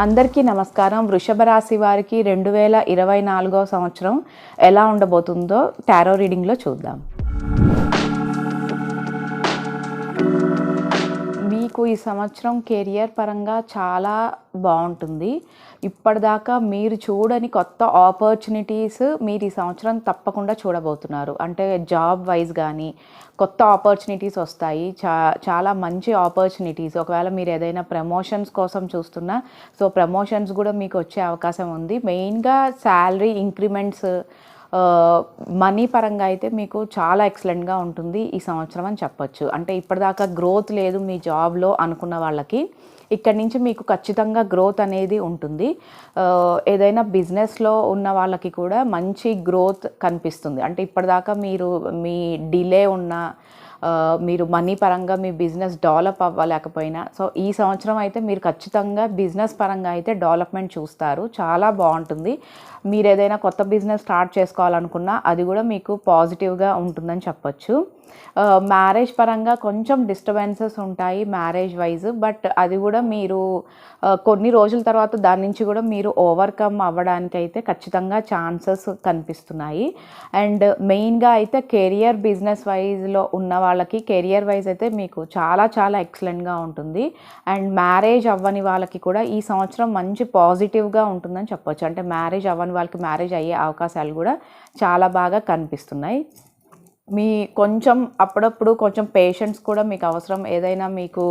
అందరికీ నమస్కారం. వృషభ రాశి వారికి 2024వ సంవత్సరం ఎలా ఉండబోతుందో టారో రీడింగ్లో చూద్దాం. మీకు ఈ సంవత్సరం కెరియర్ పరంగా చాలా బాగుంటుంది. ఇప్పటిదాకా మీరు చూడని కొత్త ఆపర్చునిటీస్ మీరు ఈ సంవత్సరం తప్పకుండా చూడబోతున్నారు. అంటే జాబ్ వైజ్ కానీ కొత్త ఆపర్చునిటీస్ వస్తాయి. చాలా మంచి ఆపర్చునిటీస్. ఒకవేళ మీరు ఏదైనా ప్రమోషన్స్ కోసం చూస్తున్నా ప్రమోషన్స్ కూడా మీకు వచ్చే అవకాశం ఉంది. మెయిన్గా శాలరీ ఇంక్రిమెంట్స్, మనీ పరంగా అయితే మీకు చాలా ఎక్సలెంట్గా ఉంటుంది ఈ సంవత్సరం అని చెప్పొచ్చు. అంటే ఇప్పటిదాకా గ్రోత్ లేదు మీ జాబ్లో అనుకున్న వాళ్ళకి ఇక్కడి నుంచి మీకు ఖచ్చితంగా గ్రోత్ అనేది ఉంటుంది. ఏదైనా బిజినెస్లో ఉన్న వాళ్ళకి కూడా మంచి గ్రోత్ కనిపిస్తుంది. అంటే ఇప్పటిదాకా మీ డిలే ఉన్న మీరు మనీ పరంగా మీ బిజినెస్ డెవలప్ అవ్వలేకపోయినా ఈ సంవత్సరం అయితే మీరు ఖచ్చితంగా బిజినెస్ పరంగా అయితే డెవలప్మెంట్ చూస్తారు. చాలా బాగుంటుంది. మీరు ఏదైనా కొత్త బిజినెస్ స్టార్ట్ చేసుకోవాలనుకున్నా అది కూడా మీకు పాజిటివ్గా ఉంటుందని చెప్పొచ్చు. మ్యారేజ్ పరంగా కొంచెం డిస్టర్బెన్సెస్ ఉంటాయి మ్యారేజ్ వైజ్, బట్ అది కూడా మీరు కొన్ని రోజుల తర్వాత దాని నుంచి కూడా మీరు ఓవర్కమ్ అవ్వడానికి అయితే ఖచ్చితంగా ఛాన్సెస్ కనిపిస్తున్నాయి. అండ్ మెయిన్గా అయితే కెరియర్ బిజినెస్ వైజ్లో ఉన్న వాళ్ళకి కెరియర్ వైజ్ అయితే మీకు చాలా చాలా ఎక్సలెంట్గా ఉంటుంది. అండ్ మ్యారేజ్ అవ్వని వాళ్ళకి కూడా ఈ సంవత్సరం మంచి పాజిటివ్గా ఉంటుందని చెప్పొచ్చు. అంటే మ్యారేజ్ అవ్వని వాళ్ళకి మ్యారేజ్ అయ్యే అవకాశాలు కూడా చాలా బాగా కనిపిస్తున్నాయి. కొంచెం అప్పుడప్పుడు కొంచెం పేషెన్స్ కూడా మీకు అవసరం. మీకు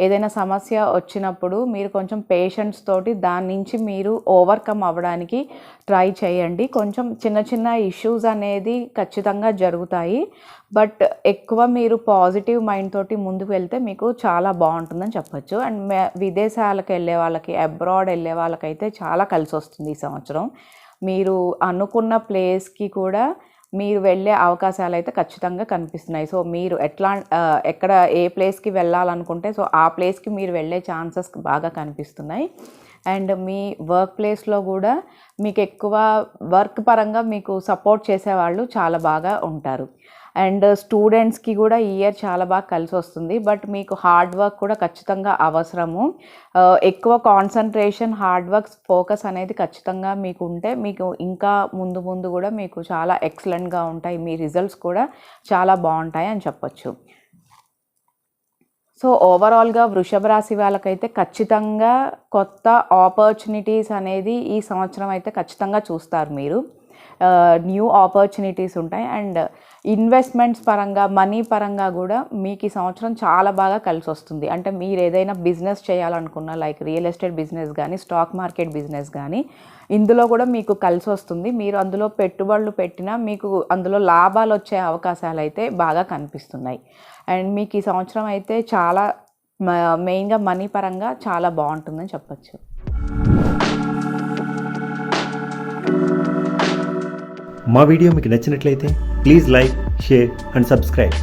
ఏదైనా సమస్య వచ్చినప్పుడు మీరు కొంచెం పేషెన్స్ తోటి దాని నుంచి మీరు ఓవర్కమ్ అవ్వడానికి ట్రై చేయండి. కొంచెం చిన్న చిన్న ఇష్యూస్ అనేది ఖచ్చితంగా జరుగుతాయి, బట్ ఎక్కువ మీరు పాజిటివ్ మైండ్ తోటి ముందుకు వెళ్తే మీకు చాలా బాగుంటుందని చెప్పొచ్చు. అండ్ విదేశాలకు వెళ్ళే వాళ్ళకి, అబ్రాడ్ వెళ్ళే వాళ్ళకైతే చాలా కలిసి వస్తుంది ఈ సంవత్సరం. మీరు అనుకున్న ప్లేస్కి కూడా మీరు వెళ్ళే అవకాశాలు అయితే ఖచ్చితంగా కనిపిస్తున్నాయి. మీరు ఎక్కడ ఏ ప్లేస్కి వెళ్ళాలనుకుంటే ఆ ప్లేస్కి మీరు వెళ్ళే ఛాన్సెస్ బాగా కనిపిస్తున్నాయి. అండ్ మీ వర్క్ ప్లేస్లో కూడా మీకు ఎక్కువ వర్క్ పరంగా మీకు సపోర్ట్ చేసేవాళ్ళు చాలా బాగా ఉంటారు. అండ్ స్టూడెంట్స్కి కూడా ఈ ఇయర్ చాలా బాగా కలిసి వస్తుంది, బట్ మీకు హార్డ్ వర్క్ కూడా ఖచ్చితంగా అవసరము. ఎక్కువ కాన్సన్ట్రేషన్, హార్డ్ వర్క్, ఫోకస్ అనేది ఖచ్చితంగా మీకు ఉంటే మీకు ఇంకా ముందు కూడా మీకు చాలా ఎక్సలెంట్గా ఉంటాయి. మీ రిజల్ట్స్ కూడా చాలా బాగుంటాయి అని చెప్పొచ్చు. ఓవరాల్గా వృషభ రాశి వాళ్ళకైతే ఖచ్చితంగా కొత్త ఆపర్చునిటీస్ అనేది ఈ సంవత్సరం అయితే ఖచ్చితంగా చూస్తారు. మీరు న్యూ ఆపర్చునిటీస్ ఉంటాయి. అండ్ ఇన్వెస్ట్మెంట్స్ పరంగా, మనీ పరంగా కూడా మీకు ఈ సంవత్సరం చాలా బాగా కలిసి వస్తుంది. అంటే మీరు ఏదైనా బిజినెస్ చేయాలనుకున్నా, లైక్ రియల్ ఎస్టేట్ బిజినెస్ కానీ, స్టాక్ మార్కెట్ బిజినెస్ కానీ, ఇందులో కూడా మీకు కలిసి వస్తుంది. మీరు అందులో పెట్టుబడులు పెట్టినా మీకు అందులో లాభాలు వచ్చే అవకాశాలు అయితే బాగా కనిపిస్తున్నాయి. అండ్ మీకు ఈ సంవత్సరం అయితే చాలా మెయిన్గా మనీ పరంగా చాలా బాగుంటుందని చెప్పచ్చు. మా వీడియో మీకు నచ్చినట్లయితే please like, share and subscribe.